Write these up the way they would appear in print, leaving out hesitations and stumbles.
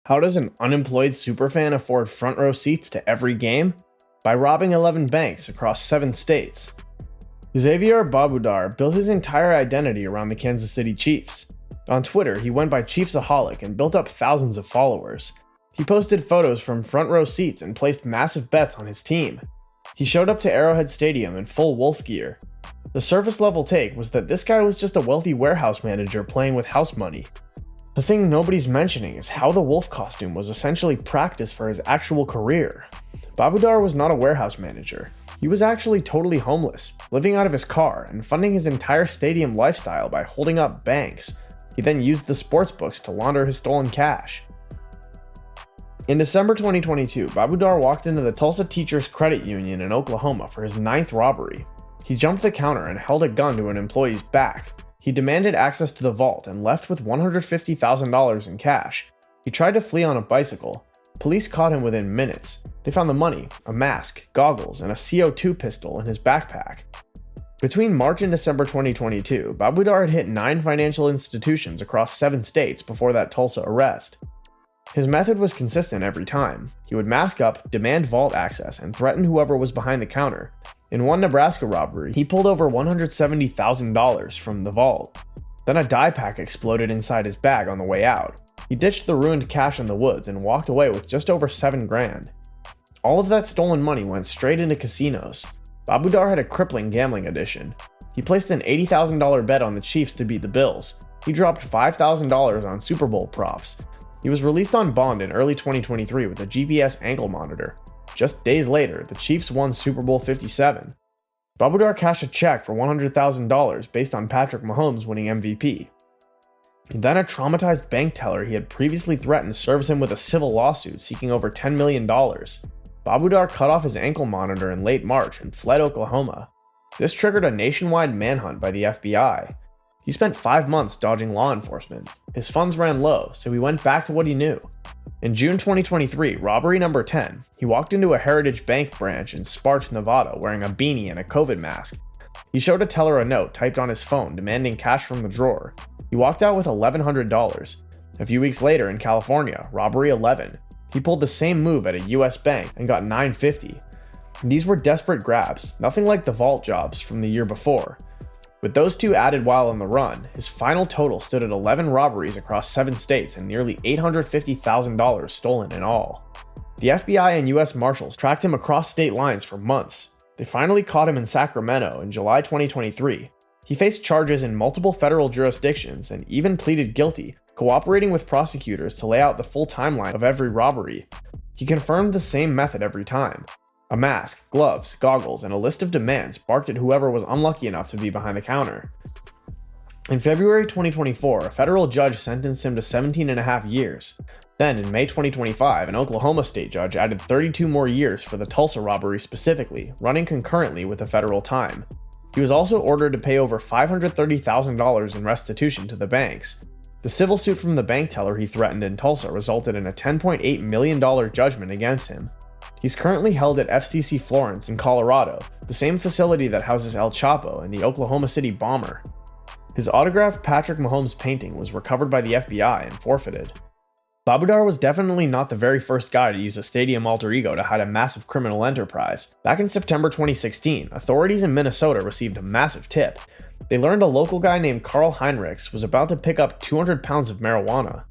How does an unemployed superfan afford front row seats to every game? By robbing 11 banks across 7 states. Xavier Babudar built his entire identity around the Kansas City Chiefs. On Twitter, he went by Chiefsaholic and built up thousands of followers. He posted photos from front row seats and placed massive bets on his team. He showed up to Arrowhead Stadium in full wolf gear. The surface level take was that this guy was just a wealthy warehouse manager playing with house money. The thing nobody's mentioning is how the wolf costume was essentially practice for his actual career. Babudar was not a warehouse manager. He was actually totally homeless, living out of his car and funding his entire stadium lifestyle by holding up banks. He then used the sports books to launder his stolen cash. In December 2022, Babudar walked into the Tulsa Teachers Credit Union in Oklahoma for his 9th robbery. He jumped the counter and held a gun to an employee's back. He demanded access to the vault and left with $150,000 in cash. He tried to flee on a bicycle. Police caught him within minutes. They found the money, a mask, goggles, and a CO2 pistol in his backpack. Between March and December 2022, Babudar had hit 9 financial institutions across 7 states before that Tulsa arrest. His method was consistent every time. He would mask up, demand vault access, and threaten whoever was behind the counter. In one Nebraska robbery, he pulled over $170,000 from the vault. Then a dye pack exploded inside his bag on the way out. He ditched the ruined cash in the woods and walked away with just over $7 grand. All of that stolen money went straight into casinos. Babudar had a crippling gambling addiction. He placed an $80,000 bet on the Chiefs to beat the Bills. He dropped $5,000 on Super Bowl props. He was released on bond in early 2023 with a GPS ankle monitor. Just days later, the Chiefs won Super Bowl 57. Babudar cashed a check for $100,000 based on Patrick Mahomes winning MVP. Then a traumatized bank teller he had previously threatened serves him with a civil lawsuit seeking over $10 million. Babudar cut off his ankle monitor in late March and fled Oklahoma. This triggered a nationwide manhunt by the FBI. He spent 5 months dodging law enforcement. His funds ran low, so he went back to what he knew. In June 2023, robbery number 10, he walked into a Heritage Bank branch in Sparks, Nevada, wearing a beanie and a COVID mask. He showed a teller a note typed on his phone demanding cash from the drawer. He walked out with $1,100. A few weeks later in California, robbery 11. He pulled the same move at a US bank and got $950. These were desperate grabs, nothing like the vault jobs from the year before. With those 2 added while on the run, his final total stood at 11 robberies across 7 states and nearly $850,000 stolen in all. The FBI and US Marshals tracked him across state lines for months. They finally caught him in Sacramento in July 2023. He faced charges in multiple federal jurisdictions and even pleaded guilty, cooperating with prosecutors to lay out the full timeline of every robbery. He confirmed the same method every time. A mask, gloves, goggles, and a list of demands barked at whoever was unlucky enough to be behind the counter. In February 2024, a federal judge sentenced him to 17.5 years. Then, in May 2025, an Oklahoma state judge added 32 more years for the Tulsa robbery specifically, running concurrently with the federal time. He was also ordered to pay over $530,000 in restitution to the banks. The civil suit from the bank teller he threatened in Tulsa resulted in a $10.8 million judgment against him. He's currently held at FCC Florence in Colorado, the same facility that houses El Chapo and the Oklahoma City bomber. His autographed Patrick Mahomes painting was recovered by the FBI and forfeited. Babudar was definitely not the very first guy to use a stadium alter ego to hide a massive criminal enterprise. Back in September 2016, authorities in Minnesota received a massive tip. They learned a local guy named Carl Heinrichs was about to pick up 200 pounds of marijuana.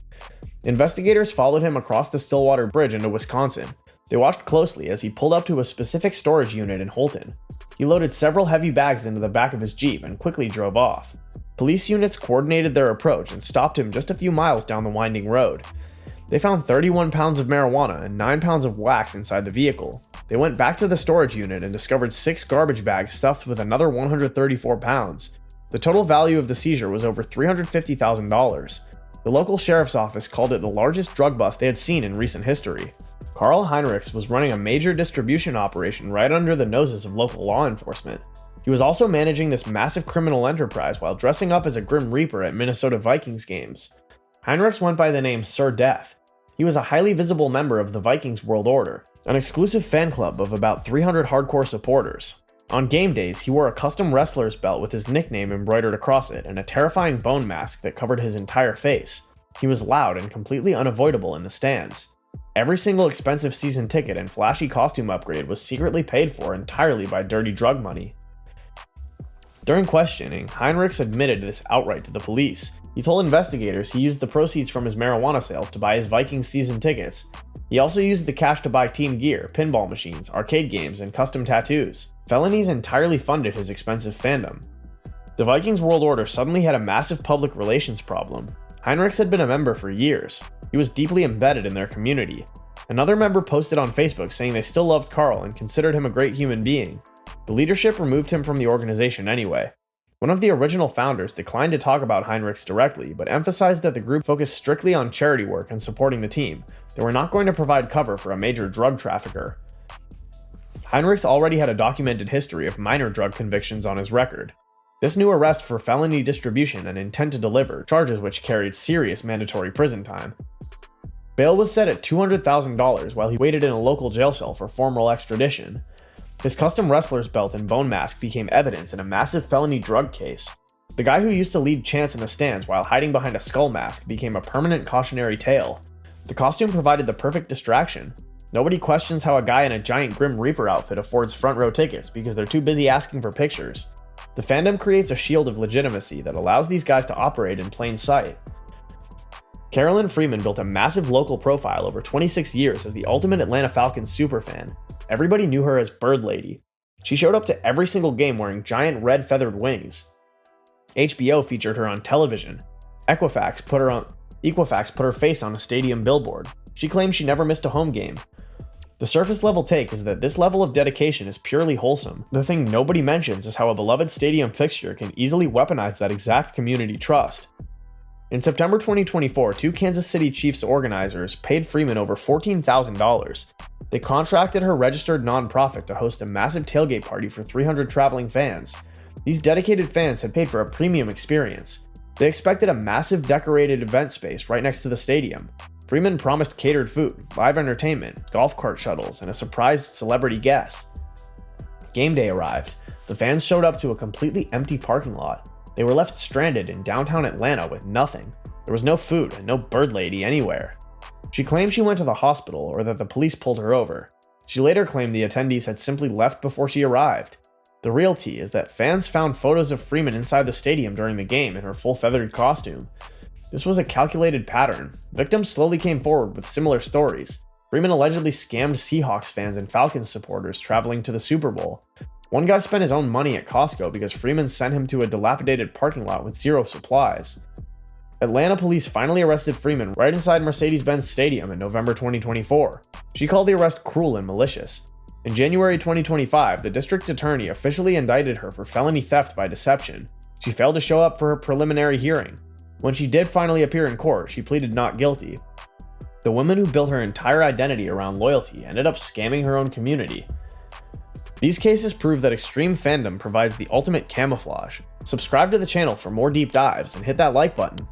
Investigators followed him across the Stillwater Bridge into Wisconsin. They watched closely as he pulled up to a specific storage unit in Holton. He loaded several heavy bags into the back of his Jeep and quickly drove off. Police units coordinated their approach and stopped him just a few miles down the winding road. They found 31 pounds of marijuana and 9 pounds of wax inside the vehicle. They went back to the storage unit and discovered 6 garbage bags stuffed with another 134 pounds. The total value of the seizure was over $350,000. The local sheriff's office called it the largest drug bust they had seen in recent history. Carl Heinrichs was running a major distribution operation right under the noses of local law enforcement. He was also managing this massive criminal enterprise while dressing up as a Grim Reaper at Minnesota Vikings games. Heinrichs went by the name Sir Death. He was a highly visible member of the Vikings World Order, an exclusive fan club of about 300 hardcore supporters. On game days, he wore a custom wrestler's belt with his nickname embroidered across it and a terrifying bone mask that covered his entire face. He was loud and completely unavoidable in the stands. Every single expensive season ticket and flashy costume upgrade was secretly paid for entirely by dirty drug money. During questioning, Heinrichs admitted this outright to the police. He told investigators he used the proceeds from his marijuana sales to buy his Vikings season tickets. He also used the cash to buy team gear, pinball machines, arcade games, and custom tattoos. Felonies entirely funded his expensive fandom. The Vikings World Order suddenly had a massive public relations problem. Heinrichs had been a member for years. He was deeply embedded in their community. Another member posted on Facebook saying they still loved Carl and considered him a great human being. The leadership removed him from the organization anyway. One of the original founders declined to talk about Heinrichs directly, but emphasized that the group focused strictly on charity work and supporting the team. They were not going to provide cover for a major drug trafficker. Heinrichs already had a documented history of minor drug convictions on his record. This new arrest for felony distribution and intent to deliver, charges which carried serious mandatory prison time. Bail was set at $200,000 while he waited in a local jail cell for formal extradition. His custom wrestler's belt and bone mask became evidence in a massive felony drug case. The guy who used to lead chants in the stands while hiding behind a skull mask became a permanent cautionary tale. The costume provided the perfect distraction. Nobody questions how a guy in a giant Grim Reaper outfit affords front row tickets because they're too busy asking for pictures. The fandom creates a shield of legitimacy that allows these guys to operate in plain sight. Carolyn Freeman built a massive local profile over 26 years as the ultimate Atlanta Falcons superfan. Everybody knew her as Bird Lady. She showed up to every single game wearing giant red feathered wings. HBO featured her on television. Equifax put her face on a stadium billboard. She claimed she never missed a home game. The surface level take is that this level of dedication is purely wholesome. The thing nobody mentions is how a beloved stadium fixture can easily weaponize that exact community trust. In September 2024, two Kansas City Chiefs organizers paid Freeman over $14,000. They contracted her registered nonprofit to host a massive tailgate party for 300 traveling fans. These dedicated fans had paid for a premium experience. They expected a massive decorated event space right next to the stadium. Freeman promised catered food, live entertainment, golf cart shuttles, and a surprise celebrity guest. Game day arrived. The fans showed up to a completely empty parking lot. They were left stranded in downtown Atlanta with nothing. There was no food and no Bird Lady anywhere. She claimed she went to the hospital or that the police pulled her over. She later claimed the attendees had simply left before she arrived. The real tea is that fans found photos of Freeman inside the stadium during the game in her full feathered costume. This was a calculated pattern. Victims slowly came forward with similar stories. Freeman allegedly scammed Seahawks fans and Falcons supporters traveling to the Super Bowl. One guy spent his own money at Costco because Freeman sent him to a dilapidated parking lot with zero supplies. Atlanta police finally arrested Freeman right inside Mercedes-Benz Stadium in November 2024. She called the arrest cruel and malicious. In January 2025, the district attorney officially indicted her for felony theft by deception. She failed to show up for her preliminary hearing. When she did finally appear in court, she pleaded not guilty. The woman who built her entire identity around loyalty ended up scamming her own community. These cases prove that extreme fandom provides the ultimate camouflage. Subscribe to the channel for more deep dives and hit that like button.